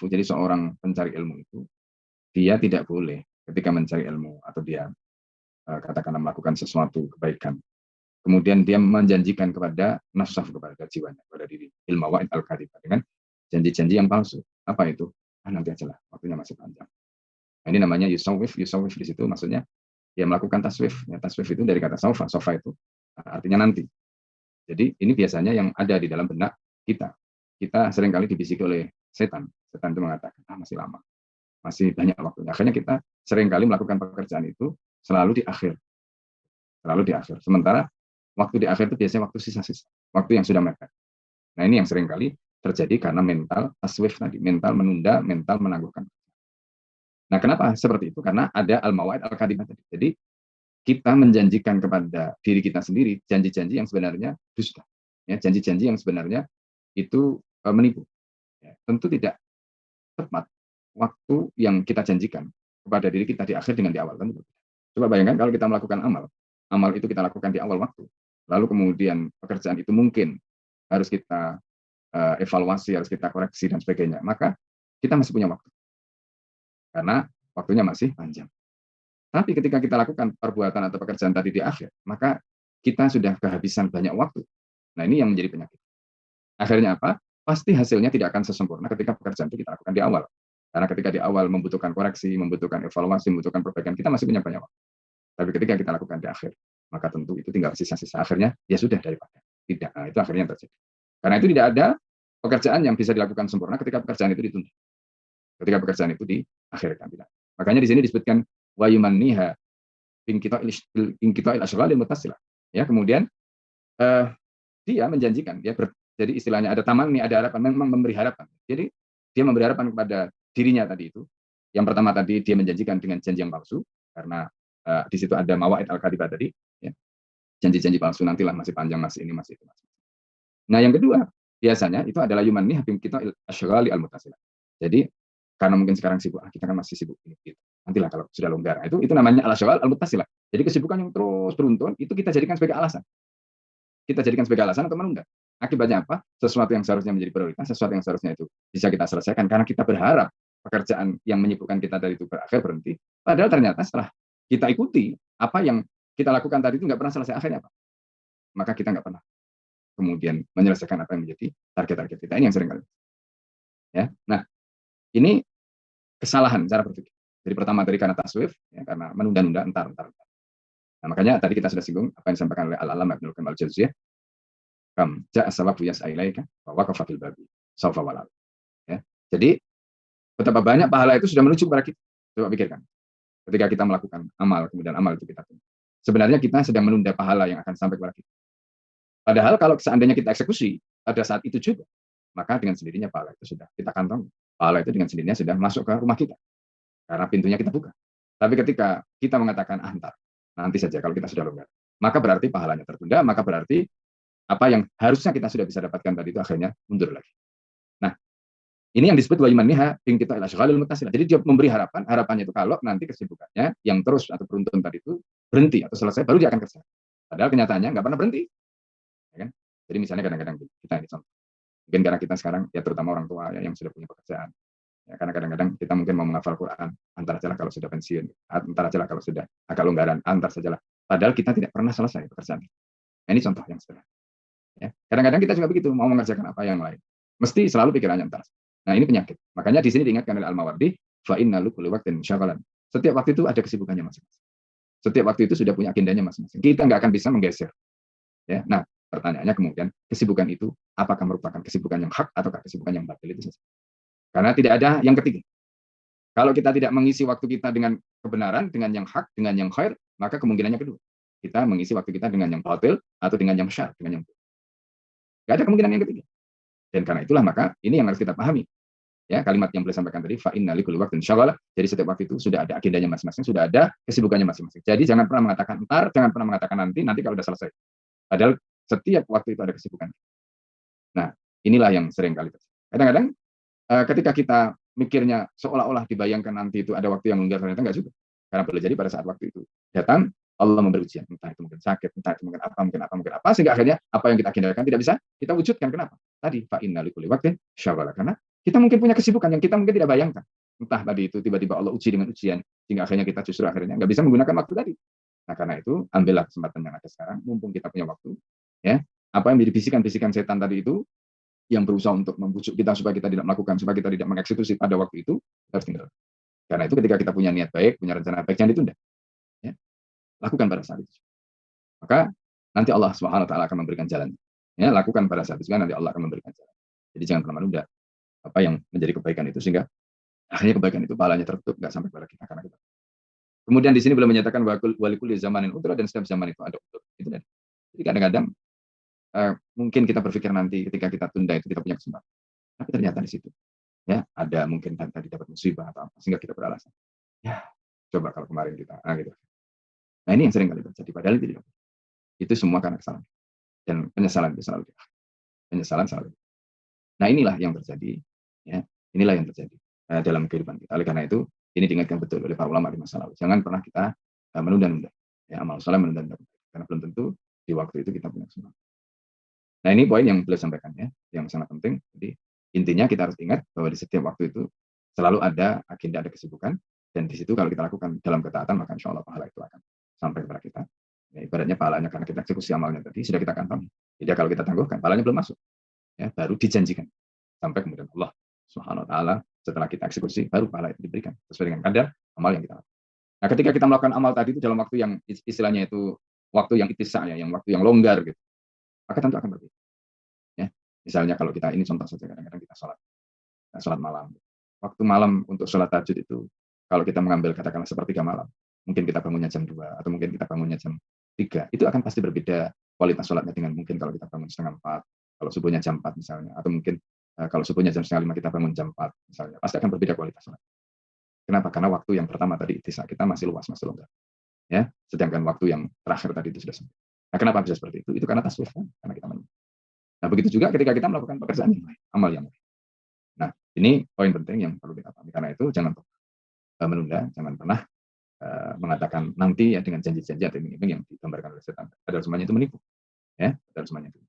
Jadi seorang pencari ilmu itu, dia tidak boleh ketika mencari ilmu atau dia katakanlah melakukan sesuatu kebaikan, kemudian dia menjanjikan kepada nafsah, kepada jiwanya, kepada diri, ilmawa'id al-kadhibah, dengan janji-janji yang palsu. Apa itu? Nanti aja lah, waktunya masih panjang. Nah, ini namanya yusawwif. Yusawwif di situ maksudnya ya melakukan taswif. Ya, taswif itu dari kata sofa. Sofa itu artinya nanti. Jadi ini biasanya yang ada di dalam benak kita. Kita seringkali dibisiki oleh setan. Setan itu mengatakan, masih lama, masih banyak waktunya. Akhirnya kita seringkali melakukan pekerjaan itu selalu di akhir. Selalu di akhir. Sementara waktu di akhir itu biasanya waktu sisa-sisa. Waktu yang sudah mepet. Nah, ini yang seringkali terjadi karena mental taswif tadi. Mental menunda, mental menangguhkan. Nah, kenapa seperti itu? Karena ada al-mawa'id al-kadhibah tadi. Jadi kita menjanjikan kepada diri kita sendiri janji-janji yang sebenarnya dusta, ya, janji-janji yang sebenarnya itu menipu. Ya, tentu tidak tepat waktu yang kita janjikan kepada diri kita di akhir dengan di awal. Tentu. Coba bayangkan kalau kita melakukan amal, amal itu kita lakukan di awal waktu, lalu kemudian pekerjaan itu mungkin harus kita evaluasi, harus kita koreksi dan sebagainya, maka kita masih punya waktu karena waktunya masih panjang. Tapi ketika kita lakukan perbuatan atau pekerjaan tadi di akhir, maka kita sudah kehabisan banyak waktu. Nah, ini yang menjadi penyakit. Akhirnya apa? Pasti hasilnya tidak akan sesempurna ketika pekerjaan itu kita lakukan di awal. Karena ketika di awal membutuhkan koreksi, membutuhkan evaluasi, membutuhkan perbaikan, kita masih punya banyak waktu. Tapi ketika kita lakukan di akhir, maka tentu itu tinggal sisa-sisa. Akhirnya, ya sudah daripada. Tidak. Nah, itu akhirnya yang terjadi. Karena itu tidak ada pekerjaan yang bisa dilakukan sempurna ketika pekerjaan itu ditunda. Ketika pekerjaan itu diakhirkan. Tidak. Makanya di sini disebutkan wa yumanniha ingkita'il asyghalil muttasilah. Ya, kemudian dia menjanjikan, ya, jadi istilahnya ada tamanni, ada harapan, memang memberi harapan. Jadi dia memberi harapan kepada dirinya tadi itu. Yang pertama tadi dia menjanjikan dengan janji yang palsu karena di situ ada mawa'id al-kadhibah tadi, ya. Janji-janji palsu, nantilah masih panjang, masih ini, masih itu. Nah, yang kedua, biasanya itu adalah yumanniha ingkita'il asyghali al-muttasilah. Jadi karena mungkin sekarang sibuk, kita kan masih sibuk ini, gitu. Nantilah kalau sudah longgar. Nah, itu namanya al-asyghal al-muttasilah. Jadi kesibukan yang terus beruntun itu kita jadikan sebagai alasan. Kita jadikan sebagai alasan untuk menunda. Akibatnya apa? Sesuatu yang seharusnya menjadi prioritas, sesuatu yang seharusnya itu bisa kita selesaikan karena kita berharap pekerjaan yang menyibukkan kita dari itu berakhir, berhenti. Padahal ternyata setelah kita ikuti apa yang kita lakukan tadi itu nggak pernah selesai, akhirnya apa? Maka kita nggak pernah kemudian menyelesaikan apa yang menjadi target-target kita. Ini yang sering kali. Ya. Nah, ini kesalahan cara berpikir. Jadi pertama tadi karena taswif, ya, karena menunda-nunda, entar. Nah, makanya tadi kita sudah singgung apa yang disampaikan oleh Al-Alam Ibnu Qayyim Al-Jauziyah, kam ja'a sawabu yas'ailaika wa waqafa fil babi saufa walal. Ya. Jadi betapa banyak pahala itu sudah menuju kepada kita. Coba pikirkan. Ketika kita melakukan amal, kemudian amal itu kita tunda. Sebenarnya kita sedang menunda pahala yang akan sampai kepada kita. Padahal kalau seandainya kita eksekusi pada saat itu juga, maka dengan sendirinya pahala itu sudah kita kantong. Pahala itu dengan sendirinya sudah masuk ke rumah kita. Karena pintunya kita buka. Tapi ketika kita mengatakan antar, nanti saja kalau kita sudah longgar, maka berarti pahalanya tertunda, maka berarti apa yang harusnya kita sudah bisa dapatkan tadi itu akhirnya mundur lagi. Nah, ini yang disebut wa yumanniha ingkita'il asyghalil muttasilah. Jadi dia memberi harapan, harapannya itu kalau nanti kesibukannya yang terus atau beruntun tadi itu berhenti atau selesai, baru dia akan kerja. Padahal kenyataannya nggak pernah berhenti. Ya kan? Jadi misalnya kadang-kadang kita ini contoh. Mungkin karena kita sekarang, ya terutama orang tua ya, yang sudah punya pekerjaan. Ya, karena kadang-kadang kita mungkin mau menghafal Quran, antar saja kalau sudah pensiun, antar saja kalau sudah agak longgaran, antar sajalah. Padahal kita tidak pernah selesai pekerjaan. Nah, ini contoh yang sederhana. Ya. Kadang-kadang kita juga begitu, mau mengerjakan apa yang lain. Mesti selalu pikirannya entar. Nah, ini penyakit. Makanya di sini diingatkan oleh Al-Mawardi, fa inna likulli waqtin syaghalan. Setiap waktu itu ada kesibukannya masing-masing. Setiap waktu itu sudah punya agendanya masing-masing. Kita nggak akan bisa menggeser. Ya. Nah, pertanyaannya kemudian, kesibukan itu apakah merupakan kesibukan yang hak ataukah kesibukan yang batil, itu saja. Karena tidak ada yang ketiga. Kalau kita tidak mengisi waktu kita dengan kebenaran, dengan yang hak, dengan yang khair, maka kemungkinannya kedua. Kita mengisi waktu kita dengan yang batil atau dengan yang syar, dengan yang buruk. Gak ada kemungkinan yang ketiga. Dan karena itulah maka ini yang harus kita pahami. Ya, kalimat yang boleh sampaikan tadi, fa inna likulli waqtin syaghalah. Jadi setiap waktu itu sudah ada agendanya masing-masing, sudah ada kesibukannya masing-masing. Jadi jangan pernah mengatakan entar, jangan pernah mengatakan nanti kalau sudah selesai. Padahal Setiap waktu itu ada kesibukan. Nah, inilah yang sering kali terjadi. Kadang-kadang ketika kita mikirnya seolah-olah dibayangkan nanti itu ada waktu yang longgar, ternyata enggak juga. Karena boleh jadi pada saat waktu itu datang, Allah memberi ujian, entah itu mungkin sakit, entah itu mungkin apa, sehingga akhirnya apa yang kita agendakan tidak bisa kita wujudkan. Kenapa? Tadi, fa inna likulli waqtin syaghalah. Karena kita mungkin punya kesibukan yang kita mungkin tidak bayangkan. Entah tadi itu tiba-tiba Allah uji dengan ujian, sehingga akhirnya kita justru akhirnya nggak bisa menggunakan waktu tadi. Nah, karena itu ambillah kesempatan yang ada sekarang, mumpung kita punya waktu, ya. Apa yang menjadi bisikan-bisikan setan tadi itu yang berusaha untuk membujuk kita supaya kita tidak melakukan, supaya kita tidak mengeksekusi pada waktu itu, kita harus tinggal. Karena itu ketika kita punya niat baik, punya rencana baik, jangan ditunda. Ya. Lakukan pada saat itu. Maka nanti Allah Subhanahu wa taala akan memberikan jalan. Ya, lakukan pada saat itu kan nanti Allah akan memberikan jalan. Jadi jangan pernah menunda apa yang menjadi kebaikan itu, sehingga akhirnya kebaikan itu pahalanya tertutup nggak sampai kepada kita karena kita. Kemudian di sini belum menyatakan walikul zamanin udra, dan setiap zaman itu ada udur. Itu dan jadi kadang-kadang mungkin kita berpikir nanti ketika kita tunda itu kita punya kesempatan. Tapi ternyata di situ ya ada mungkin tadi dapat musibah atau apa sehingga kita beralasan. Ya, coba kalau kemarin kita gitu. Nah, ini yang sering kali terjadi padahal itu tidak. Itu semua karena kesalahan. Dan penyesalan itu selalu penyesalan selalu. Nah, inilah yang terjadi ya. Inilah yang terjadi dalam kehidupan kita. Oleh karena itu, ini diingatkan betul oleh para ulama di masa lalu. Jangan pernah kita menunda-nunda. Ya, amal soleh menunda-nunda. Karena belum tentu di waktu itu kita punya kesempatan. Nah, ini poin yang beliau sampaikan ya, yang sangat penting. Jadi intinya kita harus ingat bahwa di setiap waktu itu selalu ada agenda, ada kesibukan, dan di situ kalau kita lakukan dalam ketaatan, maka insya Allah pahala itu akan sampai kepada kita. Ya, ibaratnya pahalanya karena kita eksekusi amalnya tadi sudah kita kantongi. Jadi kalau kita tangguhkan, pahalanya belum masuk, ya baru dijanjikan sampai kemudian Allah Subhanahu Wa Taala setelah kita eksekusi baru pahala itu diberikan sesuai dengan kadar amal yang kita lakukan. Nah, ketika kita melakukan amal tadi itu dalam waktu yang istilahnya itu waktu yang itisa ya, yang waktu yang longgar gitu, maka tentu akan berbeda. Ya, misalnya kalau kita ini contoh saja kadang-kadang kita sholat malam. Waktu malam untuk sholat tahajud itu kalau kita mengambil katakanlah sepertiga malam, mungkin kita bangunnya jam 2 atau mungkin kita bangunnya jam 3, itu akan pasti berbeda kualitas sholatnya dengan mungkin kalau kita bangun setengah 4, kalau subuhnya jam 4 misalnya, atau mungkin kalau subuhnya jam setengah 5 kita bangun jam 4 misalnya, pasti akan berbeda kualitas sholat. Kenapa? Karena waktu yang pertama tadi kita masih luas, masih longgar. Ya, sedangkan waktu yang terakhir tadi itu sudah sampai. Nah, kenapa bisa seperti itu? Itu karena taswif kan? Karena kita menunggu. Nah, begitu juga ketika kita melakukan pekerjaan yang lain, amal yang lain. Nah, ini poin penting yang perlu kita pahami. Karena itu jangan menunda, jangan pernah mengatakan nanti ya dengan janji-janji atau iming-iming yang digambarkan oleh setan. Padahal semuanya itu menipu. Ya, padahal semuanya itu.